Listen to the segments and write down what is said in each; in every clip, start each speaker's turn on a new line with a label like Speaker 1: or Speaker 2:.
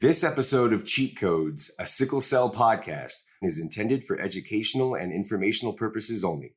Speaker 1: This episode of Cheat Codes, a sickle cell podcast, is intended for educational and informational purposes only.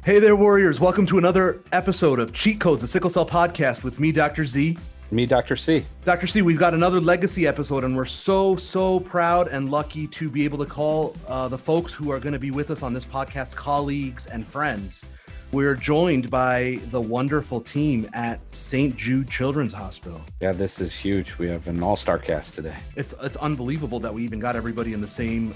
Speaker 2: Hey there, Warriors. Welcome to another episode of Cheat Codes, a sickle cell podcast with me, Dr. Z.
Speaker 3: Me, Dr. C.
Speaker 2: Dr. C, we've got another legacy episode, and we're so proud and lucky to be able to call the folks who are going to be with us on this podcast colleagues and friends. We're joined by the wonderful team at St. Jude Children's Hospital.
Speaker 3: Yeah, this is huge. We have an all-star cast today.
Speaker 2: It's unbelievable that we even got everybody in the same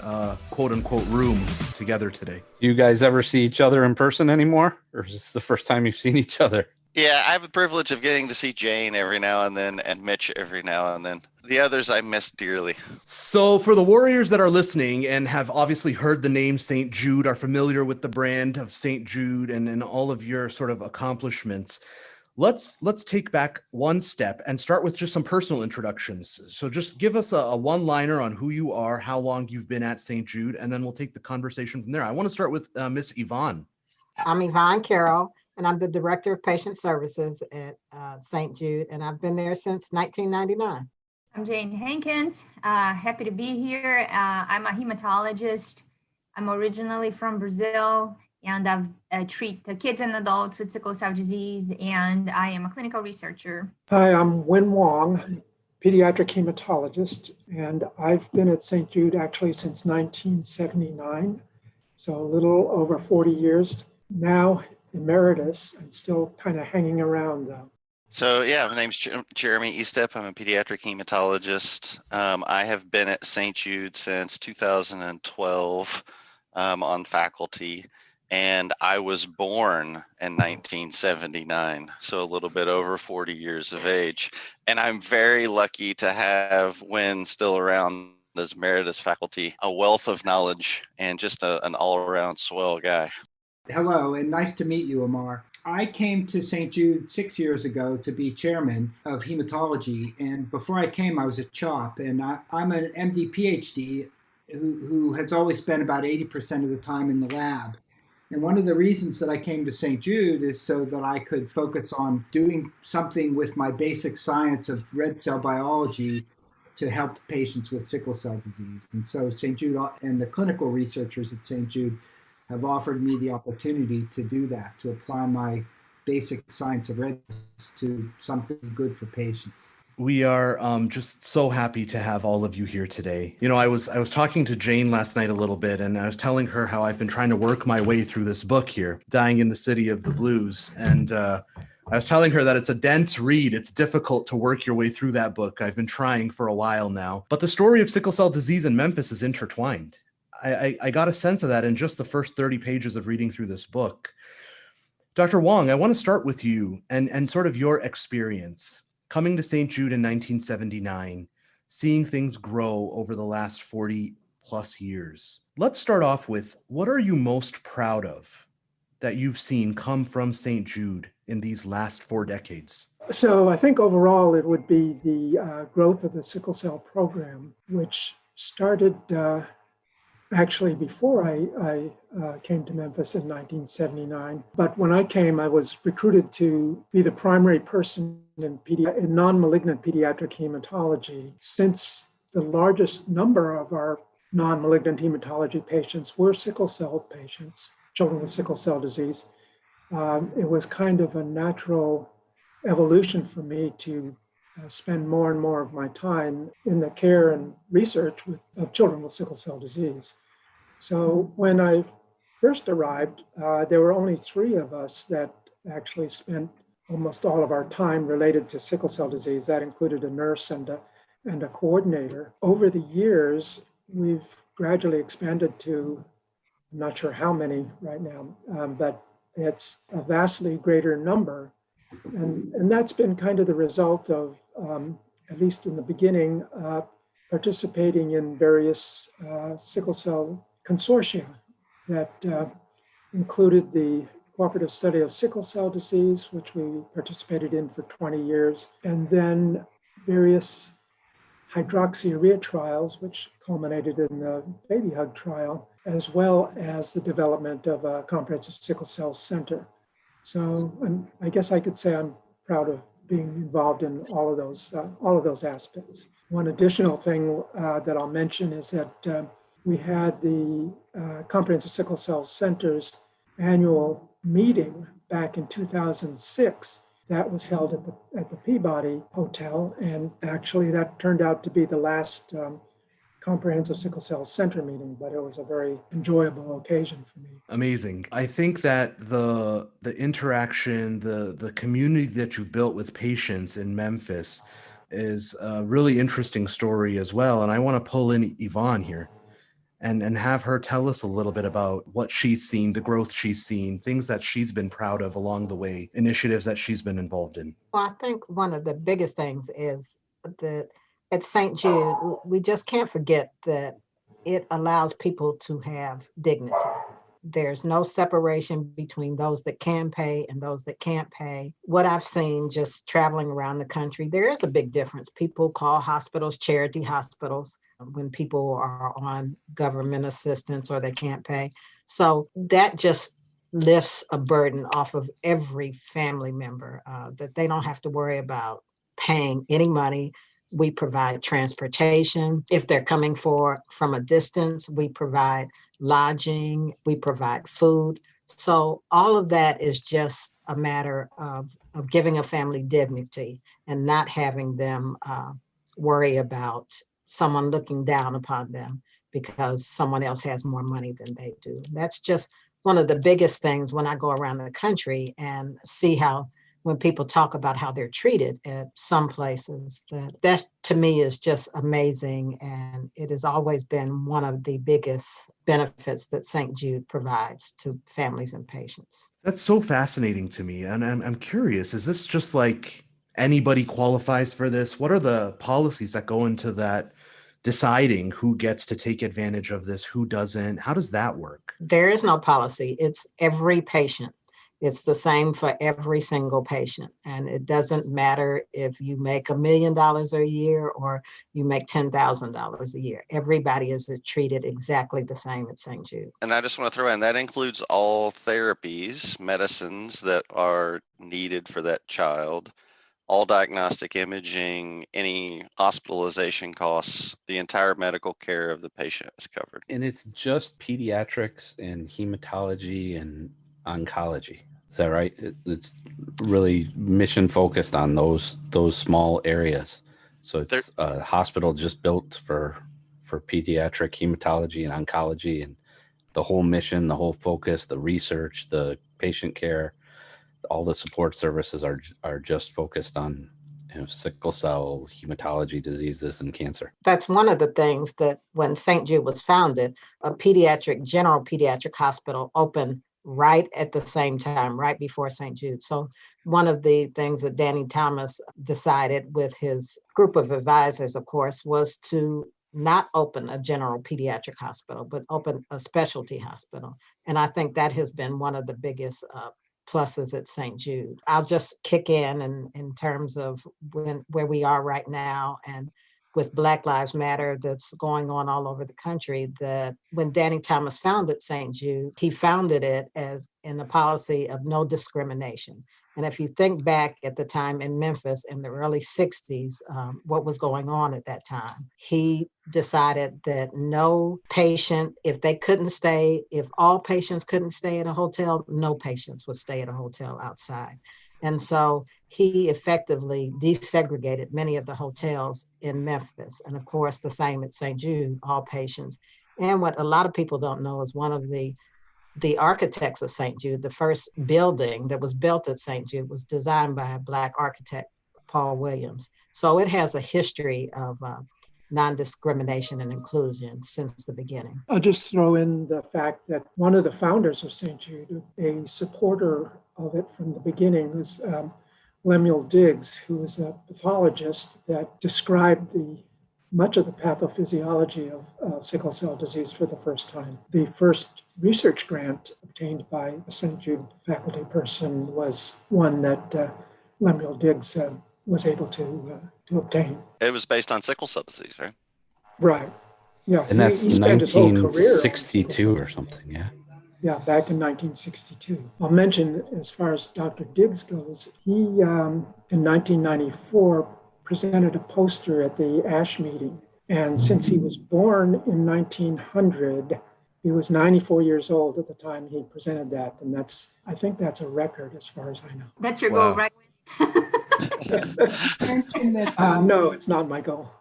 Speaker 2: quote-unquote room together today.
Speaker 3: You guys ever see each other in person anymore? Or is this the first time you've seen each other?
Speaker 4: Yeah, I have the privilege of getting to see Jane every now and then and Mitch every now and then. The others I miss dearly.
Speaker 2: So for the Warriors that are listening and have obviously heard the name St. Jude, are familiar with the brand of St. Jude and all of your sort of accomplishments, let's take back one step and start with just some personal introductions. So just give us a one-liner on who you are, how long you've been at St. Jude, and then we'll take the conversation from there. I want to start with Miss Yvonne.
Speaker 5: I'm Yvonne Carrol, and I'm the Director of Patient Services at St. Jude, and I've been there since 1999.
Speaker 6: I'm Jane Hankins. Happy to be here. I'm a hematologist. I'm originally from Brazil, and I've treat the kids and adults with sickle cell disease, and I am a clinical researcher.
Speaker 7: Hi, I'm Winfred Wang, pediatric hematologist, and I've been at St. Jude actually since 1979, so a little over 40 years. Now emeritus and still kind of hanging around though.
Speaker 4: So yeah, my name's Jeremie Estepp. I'm a pediatric hematologist. I have been at St. Jude since 2012 on faculty, and I was born in 1979, so a little bit over 40 years of age. And I'm very lucky to have Win still around as emeritus faculty, a wealth of knowledge and just an all-around swell guy.
Speaker 8: Hello, and nice to meet you, Amar. I came to St. Jude 6 years ago to be chairman of hematology, and before I came, I was a CHOP, and I'm an MD PhD who has always spent about 80% of the time in the lab. And one of the reasons that I came to St. Jude is so that I could focus on doing something with my basic science of red cell biology to help patients with sickle cell disease. And so St. Jude and the clinical researchers at St. Jude have offered me the opportunity to do that, to apply my basic science of red to something good for patients.
Speaker 2: We are just so happy to have all of you here today. You know, I was talking to Jane last night a little bit, and I was telling her how I've been trying to work my way through this book here, Dying in the City of the Blues. And I was telling her that it's a dense read. It's difficult to work your way through that book. I've been trying for a while now. But the story of sickle cell disease in Memphis is intertwined. I got a sense of that in just the first 30 pages of reading through this book. Dr. Wang, I want to start with you and sort of your experience coming to St. Jude in 1979, seeing things grow over the last 40 plus years. Let's start off with, what are you most proud of that you've seen come from St. Jude in these last 4 decades?
Speaker 7: So I think overall it would be the growth of the sickle cell program, which started actually before I came to Memphis in 1979. But when I came, I was recruited to be the primary person in non-malignant pediatric hematology. Since the largest number of our non-malignant hematology patients were sickle cell patients, children with sickle cell disease, it was kind of a natural evolution for me to spend more and more of my time in the care and research of children with sickle cell disease. So when I first arrived, there were only 3 of us that actually spent almost all of our time related to sickle cell disease. That included a nurse and a coordinator. Over the years, we've gradually expanded to, I'm not sure how many right now, but it's a vastly greater number. And that's been kind of the result of, at least in the beginning, participating in various sickle cell consortia that included the Cooperative Study of Sickle Cell Disease, which we participated in for 20 years, and then various hydroxyurea trials, which culminated in the baby hug trial, as well as the development of a comprehensive sickle cell center. So I guess I could say I'm proud of being involved in all of those aspects. One additional thing that I'll mention is that we had the Comprehensive Sickle Cell Center's annual meeting back in 2006. That was held at the Peabody Hotel, and actually that turned out to be the last Comprehensive Sickle Cell Center meeting, but it was a very enjoyable occasion for me.
Speaker 2: Amazing. I think that the interaction, the community that you've built with patients in Memphis is a really interesting story as well. And I want to pull in Yvonne here and have her tell us a little bit about what she's seen, the growth she's seen, things that she's been proud of along the way, initiatives that she's been involved in.
Speaker 5: Well, I think one of the biggest things is that at St. Jude, we just can't forget that it allows people to have dignity. There's no separation between those that can pay and those that can't pay. What I've seen just traveling around the country, there is a big difference. People call hospitals charity hospitals when people are on government assistance or they can't pay. So that just lifts a burden off of every family member that they don't have to worry about paying any money. We provide transportation. If they're coming from a distance, we provide lodging, we provide food. So all of that is just a matter of giving a family dignity and not having them worry about someone looking down upon them because someone else has more money than they do. That's just one of the biggest things when I go around the country and see how when people talk about how they're treated at some places, that to me is just amazing. And it has always been one of the biggest benefits that St. Jude provides to families and patients.
Speaker 2: That's so fascinating to me. And I'm curious, is this just like anybody qualifies for this? What are the policies that go into that, deciding who gets to take advantage of this, who doesn't? How does that work?
Speaker 5: There is no policy. It's every patient. It's the same for every single patient. And it doesn't matter if you make $1 million a year or you make $10,000 a year. Everybody is treated exactly the same at St. Jude.
Speaker 4: And I just want to throw in that includes all therapies, medicines that are needed for that child, all diagnostic imaging, any hospitalization costs, the entire medical care of the patient is covered.
Speaker 3: And it's just pediatrics and hematology and oncology. Is that right? It's really mission focused on those small areas. So it's a hospital just built for pediatric hematology and oncology, and the whole mission, the whole focus, the research, the patient care, all the support services are just focused on sickle cell, hematology diseases, and cancer.
Speaker 5: That's one of the things that when St. Jude was founded, a general pediatric hospital opened right at the same time, right before St. Jude. So one of the things that Danny Thomas decided with his group of advisors, of course, was to not open a general pediatric hospital, but open a specialty hospital. And I think that has been one of the biggest pluses at St. Jude. I'll just kick in terms of where we are right now and with Black Lives Matter that's going on all over the country, that when Danny Thomas founded St. Jude, he founded it as in a policy of no discrimination. And if you think back at the time in Memphis in the early 60s, what was going on at that time, he decided that no patient, if all patients couldn't stay at a hotel, no patients would stay at a hotel outside. And so he effectively desegregated many of the hotels in Memphis. And of course, the same at St. Jude, all patients. And what a lot of people don't know is one of the architects of St. Jude, the first building that was built at St. Jude was designed by a Black architect, Paul Williams. So it has a history of non-discrimination and inclusion since the beginning.
Speaker 7: I'll just throw in the fact that one of the founders of St. Jude, a supporter of it from the beginning, was Lemuel Diggs, who was a pathologist that described much of the pathophysiology of sickle cell disease for the first time. The first research grant obtained by a St. Jude faculty person was one that Lemuel Diggs was able to to obtain.
Speaker 4: It was based on sickle cell disease, right?
Speaker 7: Right. Yeah.
Speaker 3: And that's
Speaker 7: he spent his whole career on sickle
Speaker 3: 1962
Speaker 7: cell
Speaker 3: or
Speaker 7: disease.
Speaker 3: something, yeah.
Speaker 7: Yeah, back in 1962. I'll mention, as far as Dr. Diggs goes, he, in 1994, presented a poster at the ASH meeting. And since he was born in 1900, he was 94 years old at the time he presented that. And I think that's a record as far as I know.
Speaker 6: That's your goal, right?
Speaker 7: No, it's not my goal.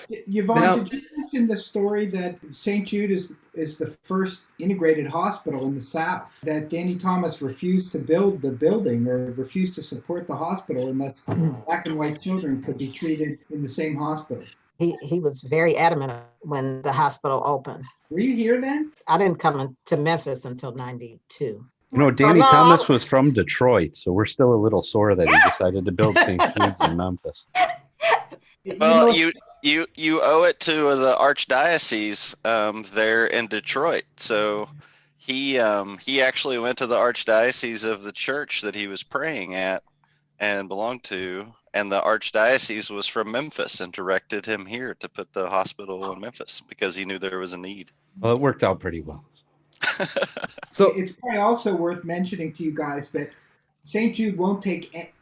Speaker 8: Yvonne,
Speaker 2: Now-
Speaker 8: did you mention the story that St. Jude is the first integrated hospital in the South, that Danny Thomas refused to build the building or refused to support the hospital and that black and white children could be treated in the same hospital?
Speaker 5: He was very adamant when the hospital opened.
Speaker 8: Were you here then?
Speaker 5: I didn't come to Memphis until 92.
Speaker 3: You know, Danny
Speaker 5: No.
Speaker 3: Thomas was from Detroit, so we're still a little sore that he decided to build St. Jude's in Memphis.
Speaker 4: Well, you owe it to the archdiocese there in Detroit. So he actually went to the archdiocese of the church that he was praying at and belonged to, and the archdiocese was from Memphis and directed him here to put the hospital in Memphis because he knew there was a need.
Speaker 3: Well, it worked out pretty well.
Speaker 2: So
Speaker 8: It's probably also worth mentioning to you guys that St. Jude won't take.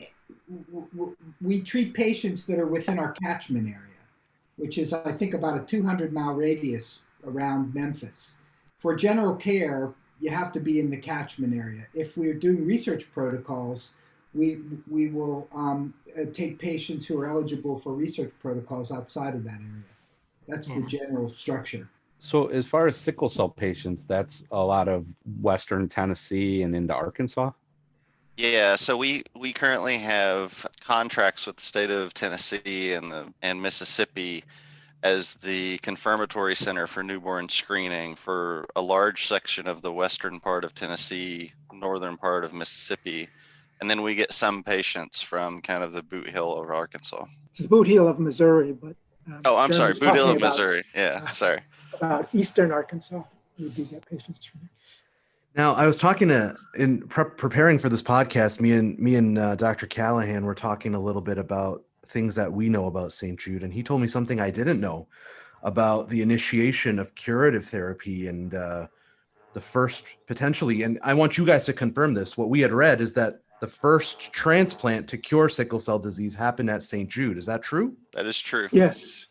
Speaker 8: We treat patients that are within our catchment area, which is, I think, about a 200-mile radius around Memphis. For general care, you have to be in the catchment area. If we're doing research protocols, we will take patients who are eligible for research protocols outside of that area. That's the general structure.
Speaker 3: So as far as sickle cell patients, that's a lot of Western Tennessee and into Arkansas?
Speaker 4: Yeah, so we currently have contracts with the state of Tennessee and Mississippi as the confirmatory center for newborn screening for a large section of the western part of Tennessee, northern part of Mississippi, and then we get some patients from kind of the Boot Hill of Arkansas.
Speaker 7: It's the Boot Heel of Missouri, but
Speaker 4: Oh, I'm sorry,
Speaker 7: Jeremie's
Speaker 4: Boot Hill
Speaker 7: talking
Speaker 4: of
Speaker 7: about-
Speaker 4: Missouri. Yeah, sorry.
Speaker 7: About eastern Arkansas, we do get patients from there.
Speaker 2: now I was talking in preparing for this podcast, me and Dr. Callahan were talking a little bit about things that we know about St. Jude, and he told me something I didn't know about the initiation of curative therapy and the first potentially, and I want you guys to confirm this. What we had read is that the first transplant to cure sickle cell disease happened at St. Jude. Is that true?
Speaker 4: That is true.
Speaker 7: Yes.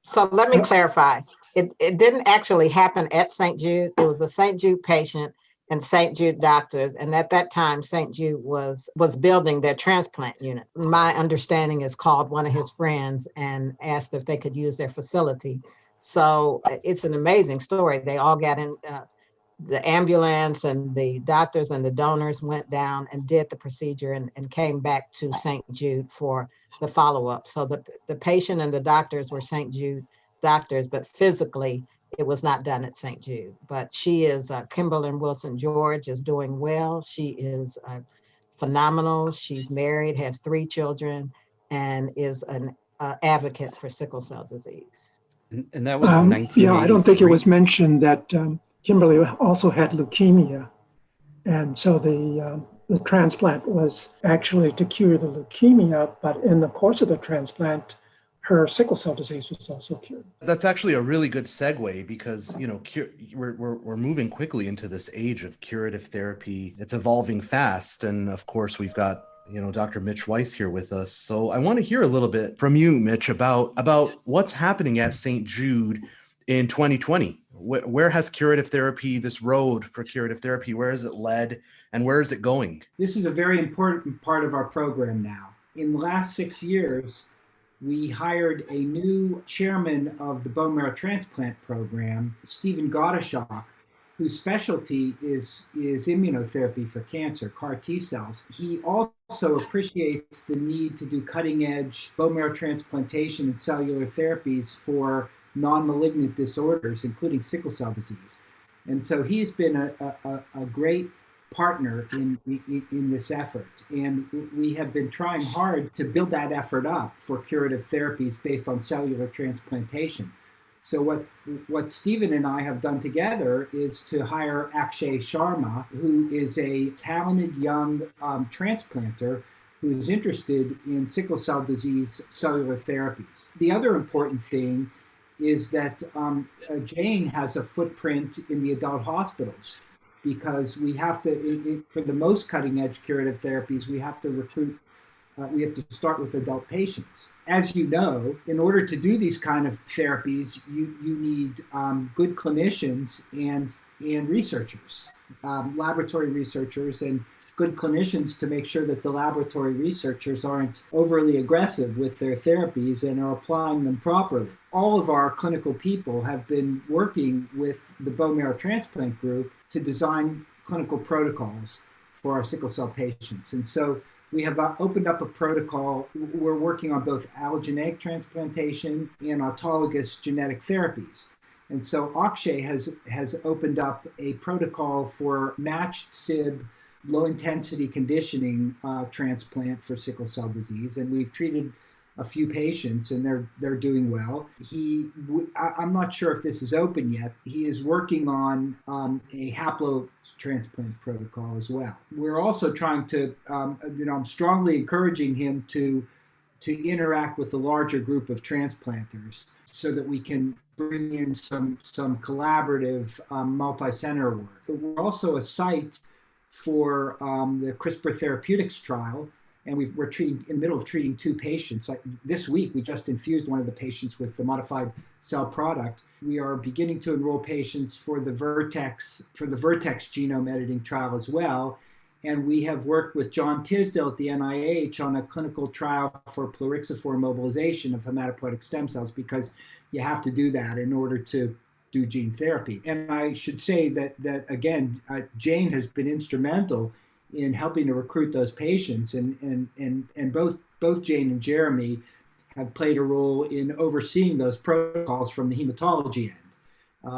Speaker 5: So let me clarify. It didn't actually happen at St. Jude. It was a St. Jude patient and St. Jude doctors. And at that time, St. Jude was building their transplant unit. My understanding is called one of his friends and asked if they could use their facility. So it's an amazing story. They all got in the ambulance, and the doctors and the donors went down and did the procedure and came back to St. Jude for the follow-up. So the patient and the doctors were St. Jude doctors, but physically it was not done at St. Jude. But she is, Kimberly Wilson George is doing well. She is phenomenal. She's married, has 3 children, and is an advocate for sickle cell disease.
Speaker 3: And that was 1983.
Speaker 7: Yeah, I don't think it was mentioned that Kimberly also had leukemia. And so the transplant was actually to cure the leukemia, but in the course of the transplant, her sickle cell disease was also cured.
Speaker 2: That's actually a really good segue because, you know, we're moving quickly into this age of curative therapy. It's evolving fast. And of course, we've got, you know, Dr. Mitch Weiss here with us. So I want to hear a little bit from you, Mitch, about what's happening at St. Jude in 2020. Where has curative therapy, this road for curative therapy, where has it led and where is it going?
Speaker 8: This is a very important part of our program now. In the last 6 years, we hired a new chairman of the bone marrow transplant program, Stephen Gotteschock, whose specialty is immunotherapy for cancer, CAR T cells. He also appreciates the need to do cutting-edge bone marrow transplantation and cellular therapies for non-malignant disorders, including sickle cell disease. And so he's been a great partner in this effort. And we have been trying hard to build that effort up for curative therapies based on cellular transplantation. So what Stephen and I have done together is to hire Akshay Sharma, who is a talented young transplanter who is interested in sickle cell disease cellular therapies. The other important thing is that Jane has a footprint in the adult hospitals, because we have to, for the most cutting edge curative therapies, we have to recruit, we have to start with adult patients. As you know, in order to do these kind of therapies, you need good clinicians and researchers, laboratory researchers and good clinicians to make sure that the laboratory researchers aren't overly aggressive with their therapies and are applying them properly. All of our clinical people have been working with the bone marrow transplant group to design clinical protocols for our sickle cell patients. And so we have opened up a protocol. We're working on both allogeneic transplantation and autologous genetic therapies. And so Akshay has opened up a protocol for matched SIB low-intensity conditioning transplant for sickle cell disease, and we've treated a few patients, and they're doing well. I'm not sure if this is open yet. He is working on a haplo transplant protocol as well. We're also trying to, I'm strongly encouraging him to interact with a larger group of transplanters so that we can bring in some collaborative multi-center work. But we're also a site for the CRISPR therapeutics trial, and we're in the middle of treating 2 patients. Like this week, we just infused one of the patients with the modified cell product. We are beginning to enroll patients for the Vertex genome editing trial as well. And we have worked with John Tisdale at the NIH on a clinical trial for plurixiform mobilization of hematopoietic stem cells, because you have to do that in order to do gene therapy. And I should say that again, Jane has been instrumental in helping to recruit those patients, and both Jane and Jeremie have played a role in overseeing those protocols from the hematology end.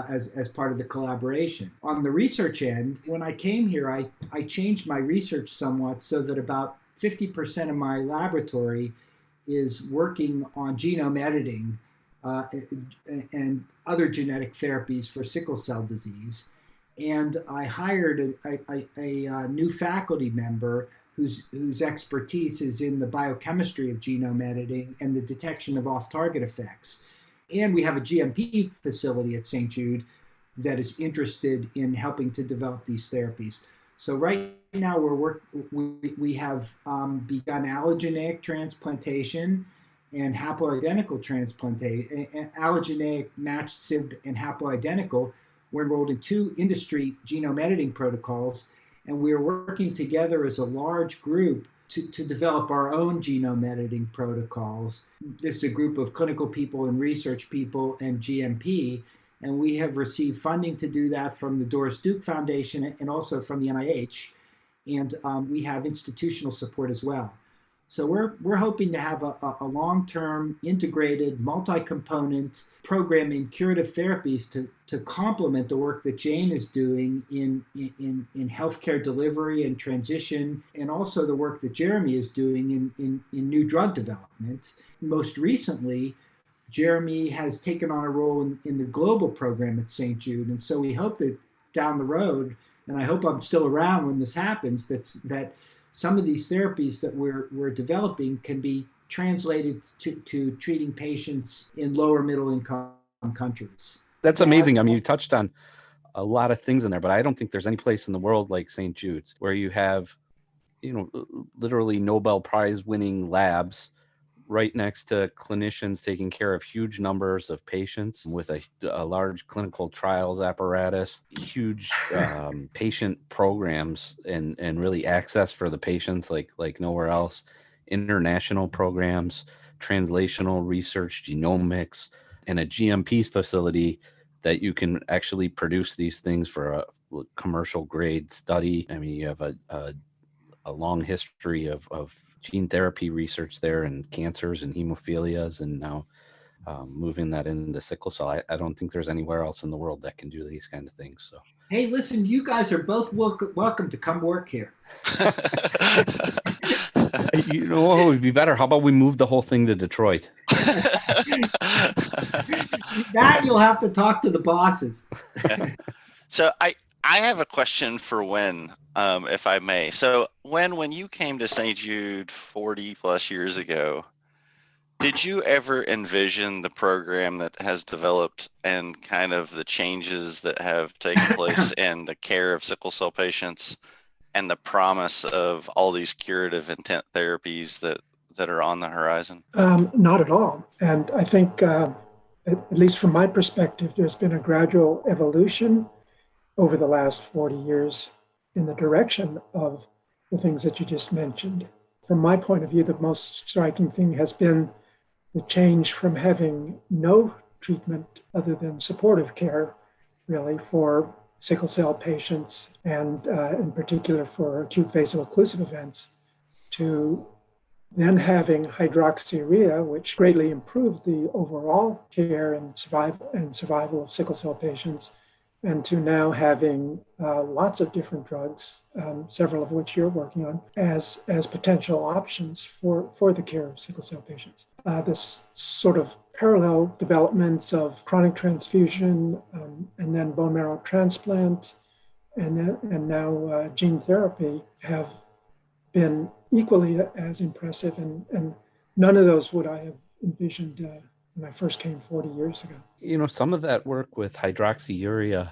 Speaker 8: As part of the collaboration. On the research end, when I came here, I changed my research somewhat so that about 50% of my laboratory is working on genome editing and other genetic therapies for sickle cell disease. And I hired a new faculty member whose expertise is in the biochemistry of genome editing and the detection of off-target effects. And we have a GMP facility at St. Jude that is interested in helping to develop these therapies. So right now we have begun allogeneic transplantation and haploidentical transplantation, allogeneic matched SIB and haploidentical. We're enrolled in 2 industry genome editing protocols, and we are working together as a large group to develop our own genome editing protocols. This is a group of clinical people and research people and GMP, and we have received funding to do that from the Doris Duke Foundation and also from the NIH, and we have institutional support as well. So we're hoping to have a long-term integrated multi-component program in curative therapies to complement the work that Jane is doing in healthcare delivery and transition, and also the work that Jeremie is doing in new drug development. Most recently, Jeremie has taken on a role in the global program at St. Jude, and so we hope that down the road, and I hope I'm still around when this happens, that some of these therapies that we're developing can be translated to treating patients in lower middle income countries.
Speaker 3: That's amazing. I mean, you touched on a lot of things in there, but I don't think there's any place in the world like St. Jude's where you have, literally Nobel Prize winning labs right next to clinicians taking care of huge numbers of patients with a large clinical trials apparatus, huge patient programs and really access for the patients like nowhere else, international programs, translational research, genomics, and a GMP facility that you can actually produce these things for a commercial grade study. I mean, you have a long history of gene therapy research there, and cancers and hemophilias, and now moving that into sickle cell. I don't think there's anywhere else in the world that can do these kind of things. So,
Speaker 8: hey, listen, you guys are both welcome to come work here.
Speaker 3: What would be better? How about we move the whole thing to Detroit?
Speaker 8: That you'll have to talk to the bosses.
Speaker 4: So I have a question for Win, if I may. So, when you came to St. Jude 40 plus years ago, did you ever envision the program that has developed and kind of the changes that have taken place in the care of sickle cell patients and the promise of all these curative intent therapies that are on the horizon?
Speaker 7: Not at all. And I think, at least from my perspective, there's been a gradual evolution over the last 40 years in the direction of the things that you just mentioned. From my point of view, the most striking thing has been the change from having no treatment other than supportive care, really, for sickle cell patients, and in particular for acute vaso-occlusive events, to then having hydroxyurea, which greatly improved the overall care and survival of sickle cell patients, and to now having lots of different drugs, several of which you're working on, as potential options for the care of sickle cell patients. This sort of parallel developments of chronic transfusion, and then bone marrow transplant, and now gene therapy have been equally as impressive, and none of those would I have envisioned when I first came 40 years ago.
Speaker 3: You know, some of that work with hydroxyurea,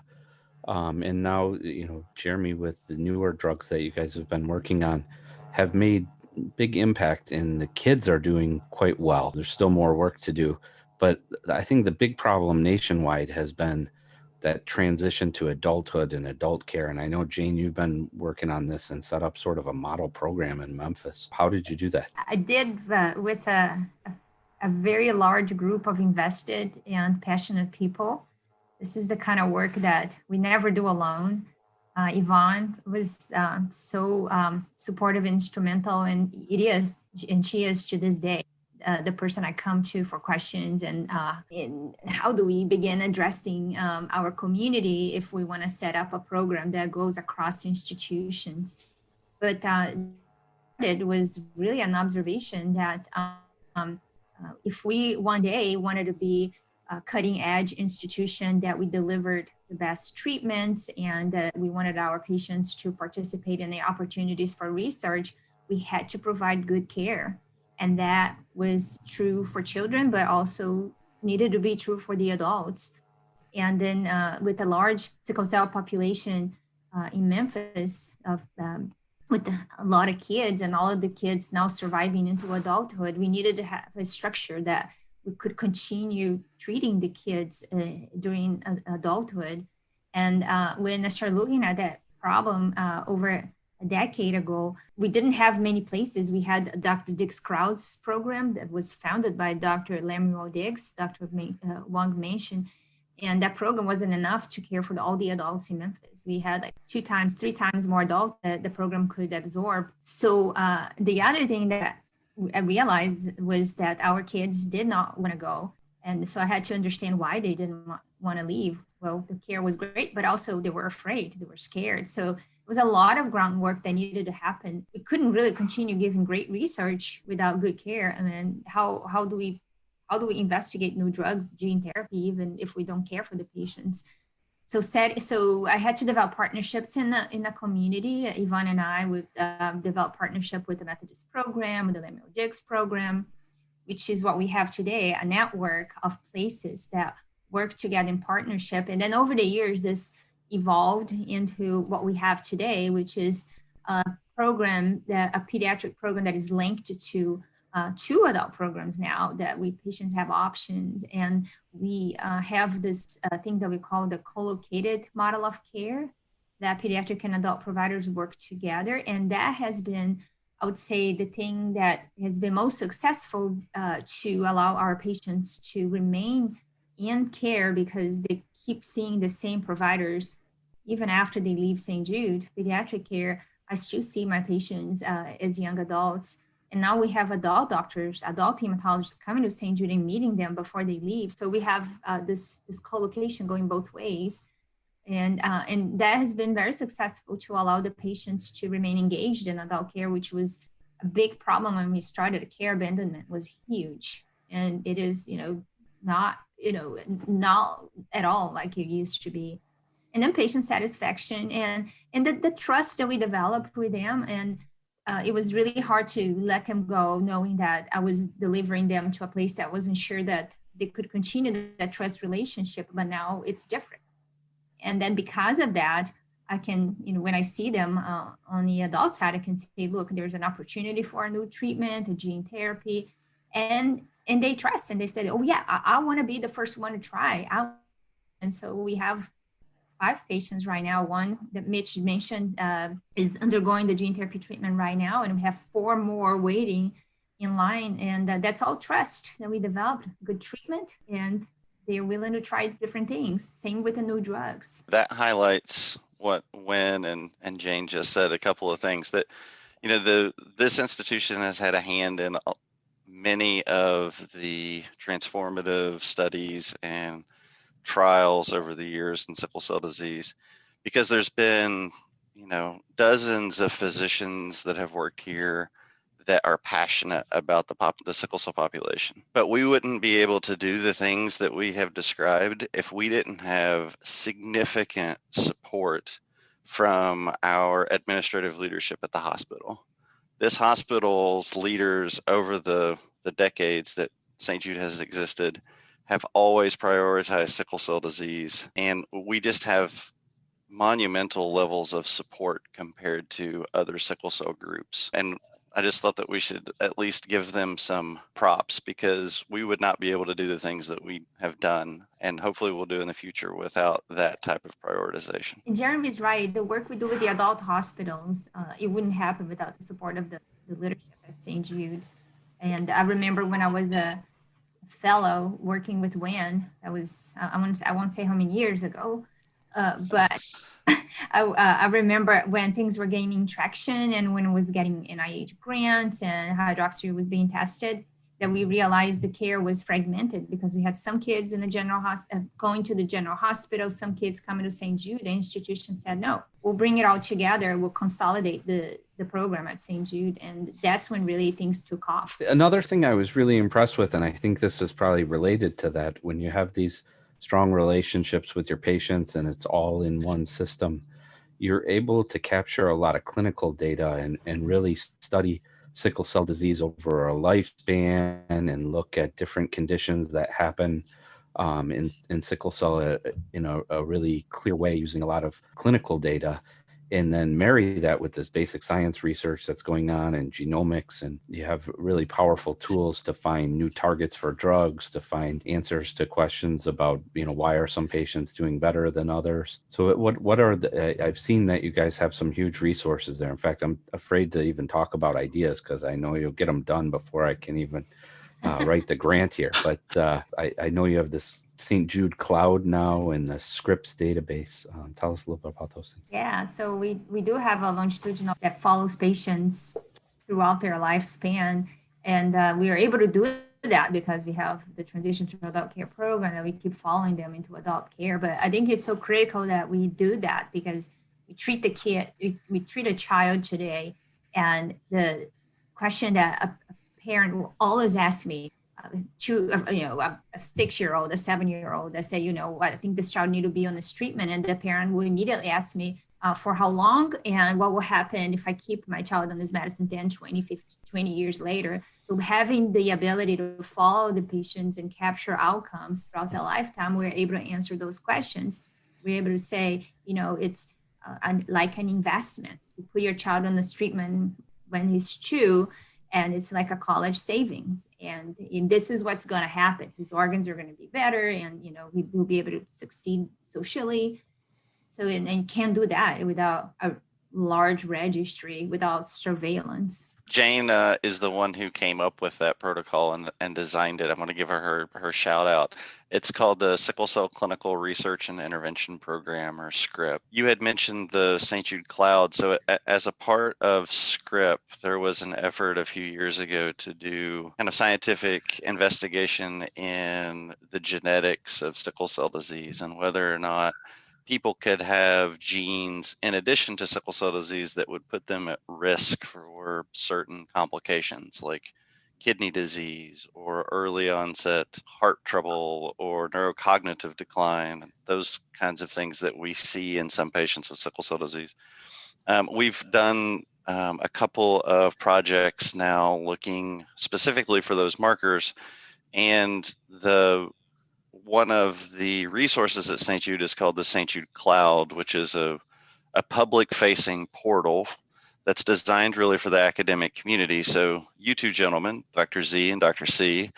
Speaker 3: and now, you know, Jeremie, with the newer drugs that you guys have been working on, have made big impact, and the kids are doing quite well. There's still more work to do, but I think the big problem nationwide has been that transition to adulthood and adult care. And I know, Jane, you've been working on this and set up sort of a model program in Memphis. How did you do that?
Speaker 6: I did with a very large group of invested and passionate people. This is the kind of work that we never do alone. Yvonne was so supportive, instrumental, and she is to this day the person I come to for questions, and in how do we begin addressing our community if we want to set up a program that goes across institutions. But it was really an observation that if we one day wanted to be a cutting edge institution, that we delivered the best treatments, and that we wanted our patients to participate in the opportunities for research, we had to provide good care. And that was true for children, but also needed to be true for the adults. And then with a large sickle cell population in Memphis, with a lot of kids, and all of the kids now surviving into adulthood, we needed to have a structure that we could continue treating the kids during adulthood. And when I started looking at that problem over a decade ago, we didn't have many places. We had Dr. Diggs Crowd's program that was founded by Dr. Lemuel Diggs, Dr. Wang mentioned. And that program wasn't enough to care for all the adults in Memphis. We had like 2 times, 3 times more adults that the program could absorb. So the other thing that I realized was that our kids did not want to go. And so I had to understand why they didn't want to leave. Well, the care was great, but also they were afraid, they were scared. So it was a lot of groundwork that needed to happen. We couldn't really continue giving great research without good care. I mean, how do we investigate new drugs, gene therapy, even if we don't care for the patients? So I had to develop partnerships in the community. Yvonne and I would develop partnership with the Methodist program, with the Lemuel Diggs program, which is what we have today, a network of places that work together in partnership. And then over the years, this evolved into what we have today, which is a program, a pediatric program that is linked to 2 adult programs now, that patients have options. And we have this thing that we call the co-located model of care, that pediatric and adult providers work together. And that has been, I would say, the thing that has been most successful to allow our patients to remain in care, because they keep seeing the same providers even after they leave St. Jude pediatric care. I still see my patients as young adults. And now we have adult doctors, adult hematologists coming to St. Jude and meeting them before they leave. So we have this co-location going both ways. And that has been very successful to allow the patients to remain engaged in adult care, which was a big problem when we started. Care abandonment was huge. And it is, not at all like it used to be. and then patient satisfaction and the trust that we developed with them. And it was really hard to let them go, knowing that I was delivering them to a place that wasn't sure that they could continue that trust relationship, but now it's different. And then because of that, I can, when I see them on the adult side, I can say, look, there's an opportunity for a new treatment, a gene therapy, and they trust, and they said, oh yeah, I want to be the first one to try. And so we have 5 patients right now. One that Mitch mentioned is undergoing the gene therapy treatment right now, and we have 4 more waiting in line. And that's all trust that we developed, good treatment, and they're willing to try different things. Same with the new drugs.
Speaker 4: That highlights what Win and Jane just said, a couple of things that, this institution has had a hand in many of the transformative studies and trials over the years in sickle cell disease, because there's been, dozens of physicians that have worked here that are passionate about the sickle cell population. But we wouldn't be able to do the things that we have described if we didn't have significant support from our administrative leadership at the hospital. This hospital's leaders over the decades that St. Jude has existed have always prioritized sickle cell disease, and we just have monumental levels of support compared to other sickle cell groups. And I just thought that we should at least give them some props, because we would not be able to do the things that we have done, and hopefully we'll do in the future, without that type of prioritization.
Speaker 6: And Jeremie's right. The work we do with the adult hospitals, it wouldn't happen without the support of the leadership at St. Jude. And I remember when I was a fellow working with Wang, that was, I won't say how many years ago, but I remember when things were gaining traction and when it was getting NIH grants and hydroxyurea was being tested, that we realized the care was fragmented, because we had some kids in the general hospital going to the general hospital, some kids coming to St. Jude. The institution said, no, we'll bring it all together. We'll consolidate the program at St. Jude. And that's when really things took off.
Speaker 3: Another thing I was really impressed with, and I think this is probably related to that, when you have these strong relationships with your patients and it's all in one system, you're able to capture a lot of clinical data and really study sickle cell disease over a lifespan and look at different conditions that happen in sickle cell in a really clear way, using a lot of clinical data, and then marry that with this basic science research that's going on in genomics. And you have really powerful tools to find new targets for drugs, to find answers to questions about, why are some patients doing better than others? So what are I've seen that you guys have some huge resources there. In fact, I'm afraid to even talk about ideas, because I know you'll get them done before I can even write the grant here. But I know you have this St. Jude Cloud now and the Scripps database. Tell us a little bit about those things.
Speaker 6: Yeah, so we do have a longitudinal that follows patients throughout their lifespan. And we are able to do that because we have the transition to adult care program, that we keep following them into adult care. But I think it's so critical that we do that, because we treat the kid, we treat a child today. And the question that a parent will always ask me, a 6-year-old, a 7-year-old, that say, I think this child need to be on this treatment. And the parent will immediately ask me for how long and what will happen if I keep my child on this medicine 10, 20, 50, 20 years later. So having the ability to follow the patients and capture outcomes throughout their lifetime, we're able to answer those questions. We're able to say, it's like an investment. You put your child on this treatment when he's 2, and it's like a college savings. And this is what's going to happen. His organs are going to be better, and, he will be able to succeed socially. So, and you can't do that without a large registry, without surveillance.
Speaker 4: Jane is the one who came up with that protocol and designed it. I'm going to give her shout out. It's called the Sickle Cell Clinical Research and Intervention Program, or SCRIP. You had mentioned the St. Jude Cloud. So as a part of SCRIP, there was an effort a few years ago to do kind of scientific investigation in the genetics of sickle cell disease and whether or not people could have genes in addition to sickle cell disease that would put them at risk for certain complications like kidney disease or early onset heart trouble or neurocognitive decline, those kinds of things that we see in some patients with sickle cell disease. We've done a couple of projects now looking specifically for those markers, and one of the resources at St. Jude is called the St. Jude Cloud, which is a public-facing portal that's designed really for the academic community. So you two gentlemen, Dr. Z and Dr. C,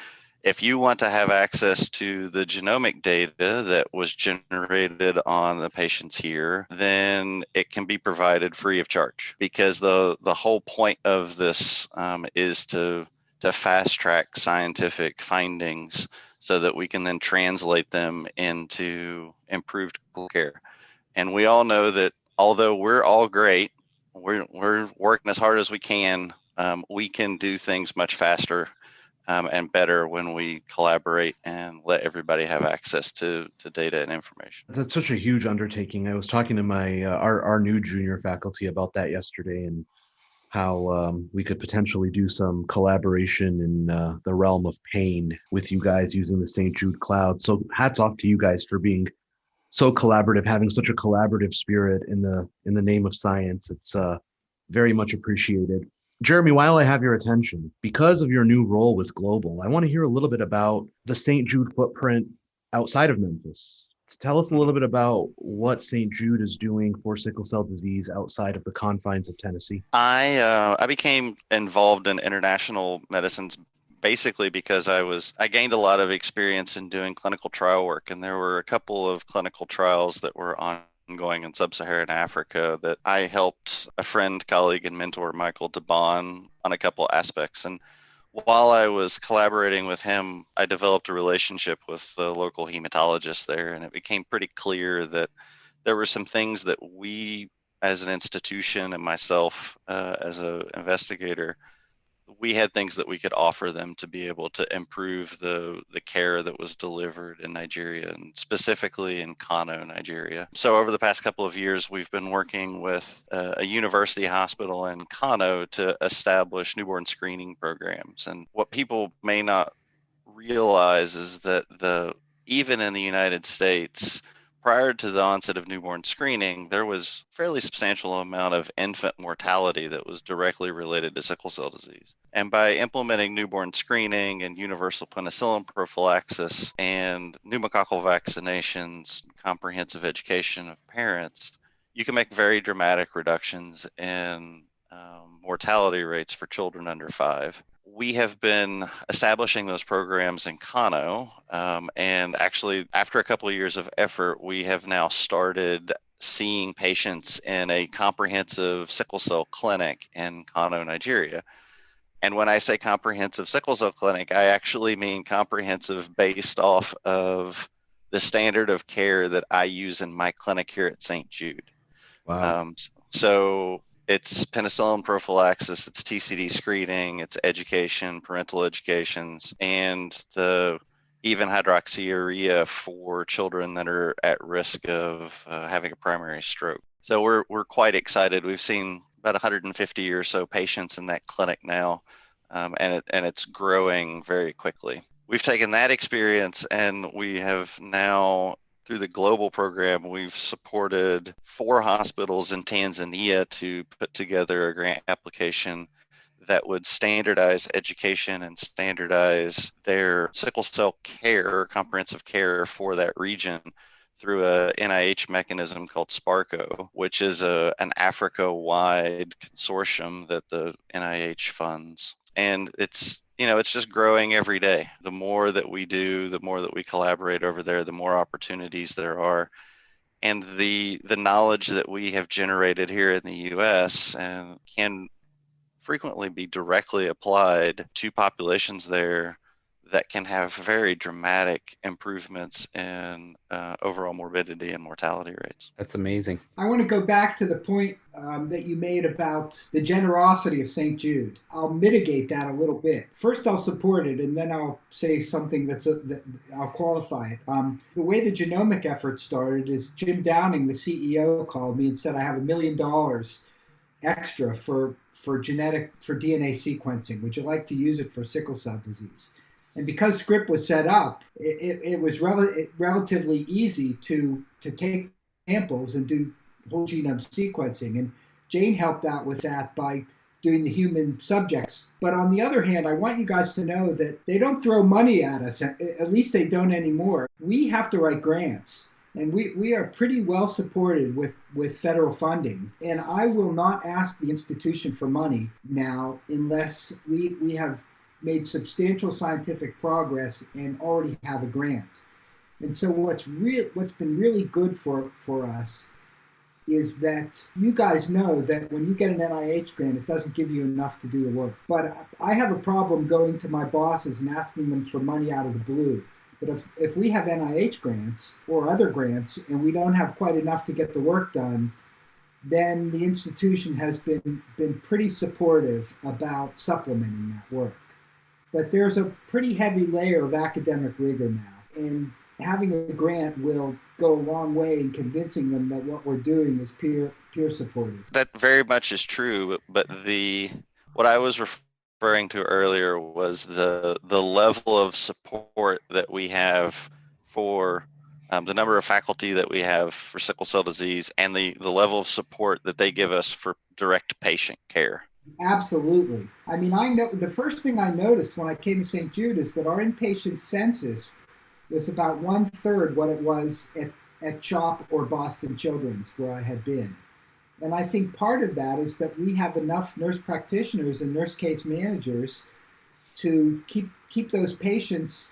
Speaker 4: if you want to have access to the genomic data that was generated on the patients here, then it can be provided free of charge, because the whole point of this is to fast track scientific findings so that we can then translate them into improved care. And we all know that although we're all great, we're working as hard as we can do things much faster and better when we collaborate and let everybody have access to data and information.
Speaker 2: That's such a huge undertaking. I was talking to my our new junior faculty about that yesterday, and how we could potentially do some collaboration in the realm of pain with you guys using the St. Jude Cloud. So hats off to you guys for being so collaborative, having such a collaborative spirit in the name of science. It's very much appreciated. Jeremie, while I have your attention, because of your new role with Global, I want to hear a little bit about the St. Jude footprint outside of Memphis. Tell us a little bit about what St. Jude is doing for sickle cell disease outside of the confines of Tennessee.
Speaker 4: I became involved in international medicines basically because I gained a lot of experience in doing clinical trial work, and there were a couple of clinical trials that were ongoing in sub-Saharan Africa that I helped a friend, colleague, and mentor, Michael DeBon, on a couple aspects. And while I was collaborating with him, I developed a relationship with the local hematologist there, and it became pretty clear that there were some things that we as an institution and myself as an investigator, we had things that we could offer them to be able to improve the care that was delivered in Nigeria, and specifically in Kano, Nigeria. So over the past couple of years, we've been working with a university hospital in Kano to establish newborn screening programs. And what people may not realize is that even in the United States, prior to the onset of newborn screening, there was a fairly substantial amount of infant mortality that was directly related to sickle cell disease. And by implementing newborn screening and universal penicillin prophylaxis and pneumococcal vaccinations, comprehensive education of parents, you can make very dramatic reductions in mortality rates for children under 5. We have been establishing those programs in Kano, and actually, after a couple of years of effort, we have now started seeing patients in a comprehensive sickle cell clinic in Kano, Nigeria. And when I say comprehensive sickle cell clinic, I actually mean comprehensive based off of the standard of care that I use in my clinic here at St. Jude.
Speaker 1: Wow.
Speaker 4: So it's penicillin prophylaxis, it's TCD screening, it's education, parental educations, and even hydroxyurea for children that are at risk of having a primary stroke. So we're quite excited. We've seen about 150 or so patients in that clinic now, and it's growing very quickly. We've taken that experience, and we have now, through the global program, we've supported 4 hospitals in Tanzania to put together a grant application that would standardize education and standardize their sickle cell care, comprehensive care for that region through a NIH mechanism called SPARCO, which is an Africa-wide consortium that the NIH funds. And it's just growing every day. The more that we do, the more that we collaborate over there, the more opportunities there are. And the knowledge that we have generated here in the US and can frequently be directly applied to populations there that can have very dramatic improvements in overall morbidity and mortality rates.
Speaker 3: That's amazing.
Speaker 8: I want to go back to the point that you made about the generosity of St. Jude. I'll mitigate that a little bit. First, I'll support it, and then I'll say something that I'll qualify it. The way the genomic effort started is Jim Downing, the CEO, called me and said, I have $1 million, extra for DNA sequencing. Would you like to use it for sickle cell disease? And because Script was set up, it was relatively easy to take samples and do whole genome sequencing. And Jane helped out with that by doing the human subjects. But on the other hand, I want you guys to know that they don't throw money at us. At least they don't anymore. We have to write grants. And we are pretty well supported with federal funding. And I will not ask the institution for money now unless we have made substantial scientific progress and already have a grant. And so what's been really good for us is that you guys know that when you get an NIH grant, it doesn't give you enough to do the work. But I have a problem going to my bosses and asking them for money out of the blue. But if we have NIH grants or other grants and we don't have quite enough to get the work done, then the institution has been pretty supportive about supplementing that work. But there's a pretty heavy layer of academic rigor now. And having a grant will go a long way in convincing them that what we're doing is peer supported.
Speaker 4: That very much is true, but what I was referring to earlier was the level of support that we have for the number of faculty that we have for sickle cell disease and the level of support that they give us for direct patient care.
Speaker 8: Absolutely. I mean, I know the first thing I noticed when I came to St. Jude is that our inpatient census was about 1/3 what it was at CHOP or Boston Children's, where I had been. And I think part of that is that we have enough nurse practitioners and nurse case managers to keep those patients,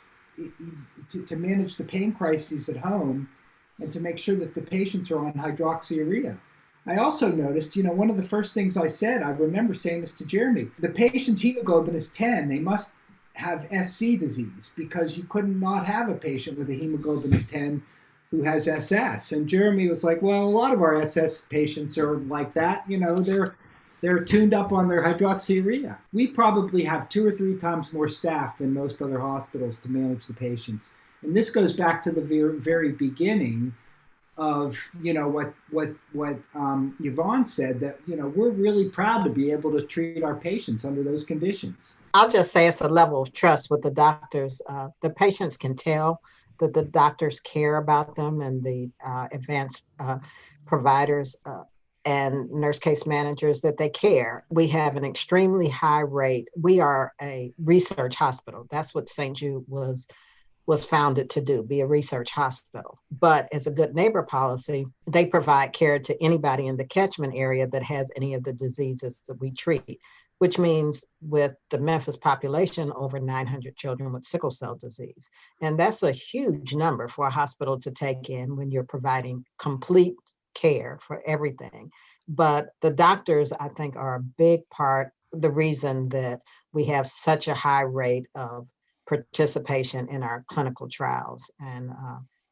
Speaker 8: to manage the pain crises at home and to make sure that the patients are on hydroxyurea. I also noticed, one of the first things I said, I remember saying this to Jeremie, the patient's hemoglobin is 10. They must have SC disease because you could not have a patient with a hemoglobin of 10 who has SS. And Jeremie was like, well, a lot of our SS patients are like that. They're tuned up on their hydroxyurea. We probably have 2 or 3 times more staff than most other hospitals to manage the patients. And this goes back to the very beginning of what Yvonne said, that we're really proud to be able to treat our patients under those conditions.
Speaker 5: I'll just say it's a level of trust with the doctors. The patients can tell that the doctors care about them, and the advanced providers and nurse case managers, that they care. We have an extremely high rate. We are a research hospital. That's what St. Jude was founded to do, be a research hospital. But as a good neighbor policy, they provide care to anybody in the catchment area that has any of the diseases that we treat, which means with the Memphis population, over 900 children with sickle cell disease. And that's a huge number for a hospital to take in when you're providing complete care for everything. But the doctors, I think, are a big part, the reason that we have such a high rate of participation in our clinical trials. And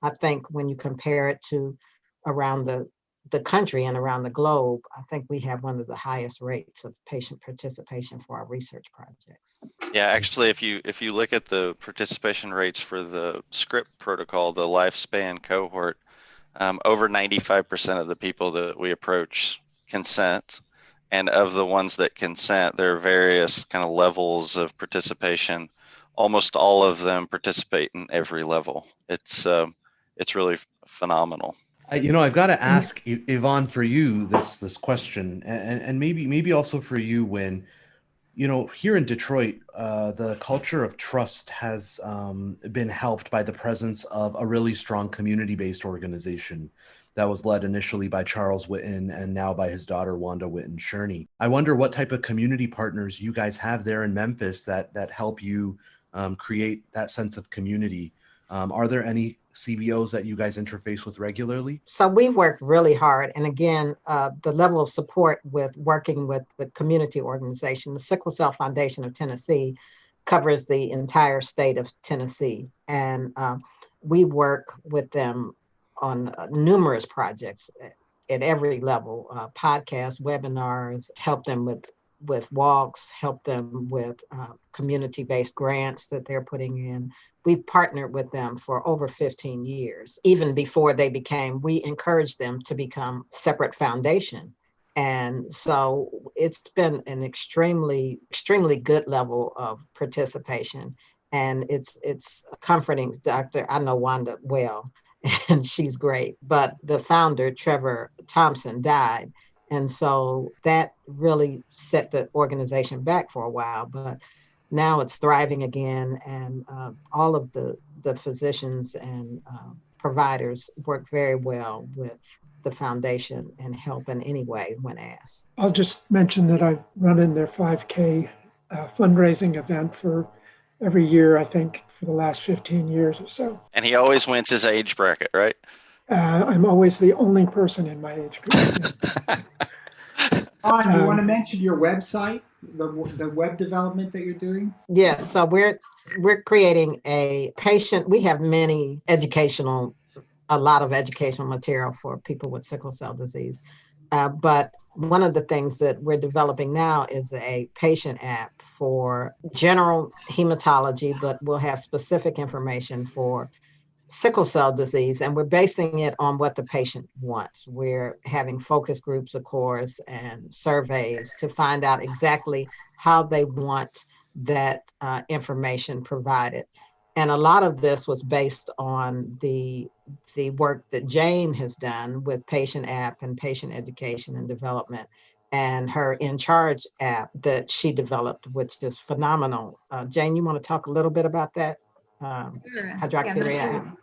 Speaker 5: I think when you compare it to around the country and around the globe, I think we have one of the highest rates of patient participation for our research projects.
Speaker 4: Yeah, actually, if you look at the participation rates for the SCRIPT protocol, the lifespan cohort, over 95% of the people that we approach consent. And of the ones that consent, there are various kind of levels of participation. Almost all of them participate in every level. It's really phenomenal.
Speaker 2: I've got to ask Yvonne, for you this question, and maybe also for you, when here in Detroit, the culture of trust has been helped by the presence of a really strong community-based organization that was led initially by Charles Whitten and now by his daughter, Wanda Whitten-Sherney. I wonder what type of community partners you guys have there in Memphis that help you create that sense of community. Are there any CBOs that you guys interface with regularly?
Speaker 5: So we've worked really hard. And again, the level of support with working with the community organization, the Sickle Cell Foundation of Tennessee, covers the entire state of Tennessee. And we work with them on numerous projects at every level, podcasts, webinars, help them with walks, help them with community-based grants that they're putting in. We've partnered with them for over 15 years. Even before they we encouraged them to become separate foundation. And so it's been an extremely, extremely good level of participation. And it's comforting. I know Wanda well, and she's great. But the founder, Trevor Thompson, died. And so that really set the organization back for a while. But now it's thriving again. And all of the physicians and providers work very well with the foundation and help in any way when asked.
Speaker 7: I'll just mention that I've run in their 5K fundraising event for every year, I think, for the last 15 years or so.
Speaker 4: And he always wins his age bracket, right?
Speaker 7: I'm always the only person in my age group.
Speaker 8: Ron, you want to mention your website, the web development that you're doing?
Speaker 5: Yes, so we're creating a patient. We have a lot of educational material for people with sickle cell disease. But one of the things that we're developing now is a patient app for general hematology, but we'll have specific information for sickle cell disease, and we're basing it on what the patient wants. We're having focus groups, of course, and surveys to find out exactly how they want that information provided. And a lot of this was based on the work that Jane has done with patient app and patient education and development, and her In Charge app that she developed, which is phenomenal. Jane, you want to talk a little bit about that?
Speaker 6: Sure.
Speaker 5: Hydroxyurea app?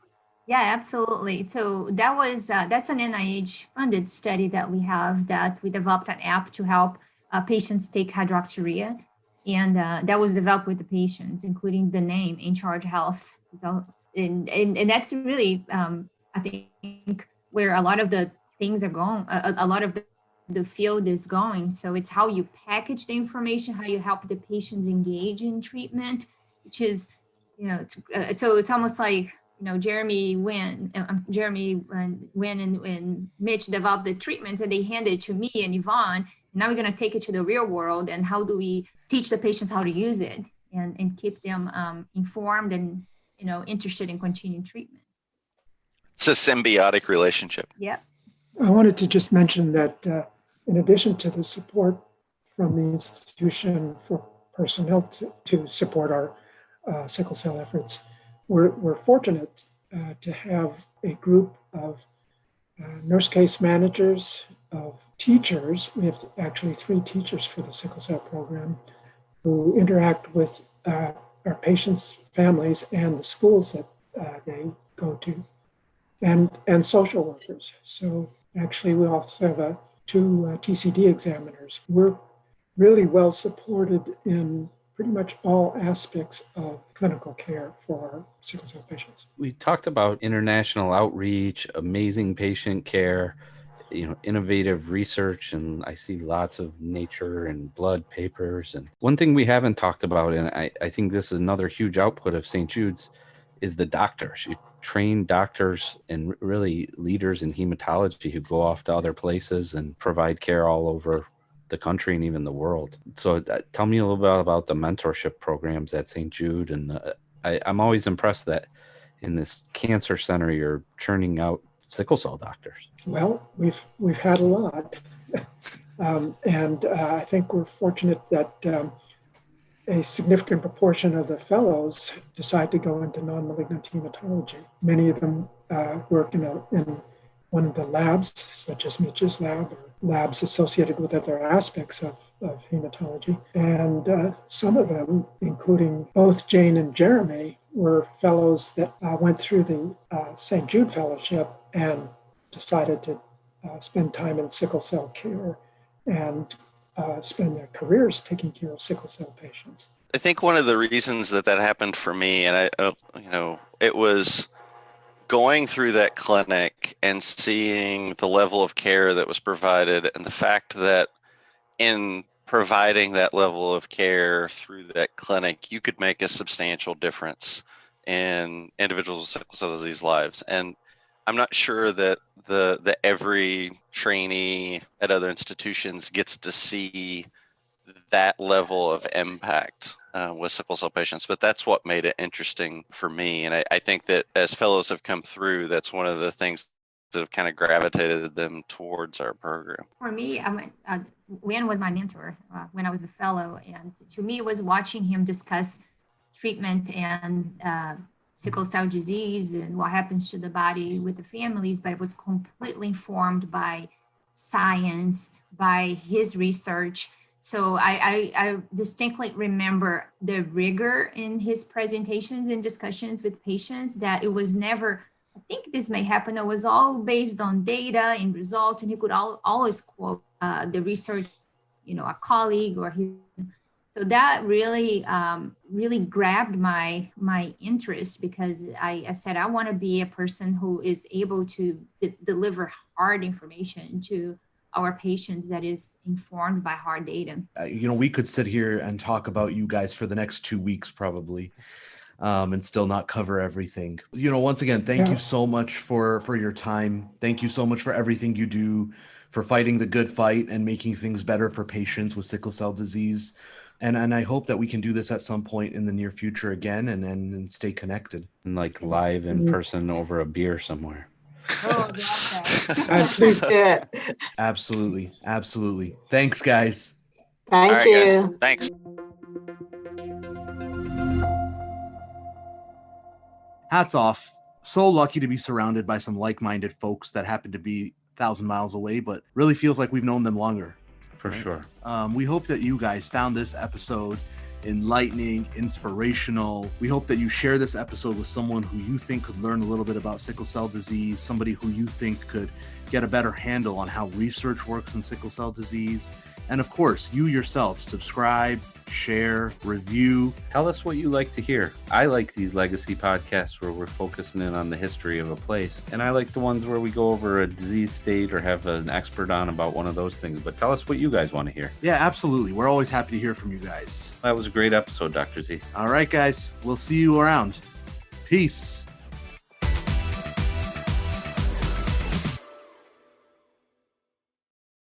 Speaker 6: Yeah, absolutely. So that's an NIH funded study that we have, that we developed an app to help patients take hydroxyurea. And that was developed with the patients, including the name In Charge Health. So, and that's really, I think, where a lot of the things are going, a lot of the field is going. So it's how you package the information, how you help the patients engage in treatment, which is, so it's almost like, Jeremie Wang and Mitch developed the treatments, and they handed it to me and Yvonne. Now we're going to take it to the real world, and how do we teach the patients how to use it and keep them informed and interested in continuing treatment.
Speaker 4: It's a symbiotic relationship.
Speaker 6: Yep.
Speaker 7: I wanted to just mention that in addition to the support from the institution for personnel to support our sickle cell efforts, we're fortunate to have a group of nurse case managers, of teachers. We have actually 3 teachers for the sickle cell program who interact with our patients' families and the schools that they go to, and social workers. So actually, we also have 2 TCD examiners. We're really well supported in pretty much all aspects of clinical care for our sickle cell patients.
Speaker 3: We talked about international outreach, amazing patient care, innovative research, and I see lots of Nature and Blood papers. And one thing we haven't talked about, and I think this is another huge output of St. Jude's, is the doctors. You train doctors and really leaders in hematology who go off to other places and provide care all over the country and even the world. So tell me a little bit about the mentorship programs at St. Jude. And I'm always impressed that in this cancer center, you're churning out sickle cell doctors.
Speaker 7: Well, we've had a lot. And I think we're fortunate that a significant proportion of the fellows decide to go into non-malignant hematology. Many of them work in one of the labs, such as Mitch's lab, or labs associated with other aspects of hematology. And some of them, including both Jane and Jeremie, were fellows that went through the St. Jude Fellowship and decided to spend time in sickle cell care and spend their careers taking care of sickle cell patients.
Speaker 4: I think one of the reasons that happened for me, and it was going through that clinic and seeing the level of care that was provided, and the fact that in providing that level of care through that clinic, you could make a substantial difference in individuals with sickle cell disease lives. And I'm not sure that the every trainee at other institutions gets to see that level of impact with sickle cell patients, but that's what made it interesting for me. And I think that as fellows have come through, that's one of the things that have kind of gravitated them towards our program?
Speaker 6: For me, Wayne was my mentor when I was a fellow. And to me, it was watching him discuss treatment and sickle cell disease and what happens to the body with the families, but it was completely informed by science, by his research. So I distinctly remember the rigor in his presentations and discussions with patients, that it was never, I think this may happen, it was all based on data and results, and he could always quote the research, a colleague or his. So that really, really grabbed my interest, because I said, I want to be a person who is able to deliver hard information to our patients that is informed by hard data.
Speaker 2: We could sit here and talk about you guys for the next 2 weeks probably, and still not cover everything. Once again, thank you so much for your time. Thank you so much for everything you do, for fighting the good fight and making things better for patients with sickle cell disease. And I hope that we can do this at some point in the near future again, and stay connected.
Speaker 3: And like live in person over a beer somewhere.
Speaker 6: Oh, that's
Speaker 5: good.
Speaker 2: Absolutely. Thanks, guys.
Speaker 5: Thank you.
Speaker 4: Guys, thanks.
Speaker 2: Hats off. So lucky to be surrounded by some like-minded folks that happen to be 1,000 miles away, but really feels like we've known them longer.
Speaker 3: For sure.
Speaker 2: We hope that you guys found this episode enlightening, inspirational. We hope that you share this episode with someone who you think could learn a little bit about sickle cell disease, somebody who you think could get a better handle on how research works in sickle cell disease. And of course, you yourself, subscribe, share, review.
Speaker 3: Tell us what you like to hear. I like these legacy podcasts where we're focusing in on the history of a place. And I like the ones where we go over a disease state or have an expert on about one of those things. But tell us what you guys want to hear.
Speaker 2: Yeah, absolutely. We're always happy to hear from you guys.
Speaker 3: That was a great episode, Dr. Z.
Speaker 2: All right, guys. We'll see you around. Peace.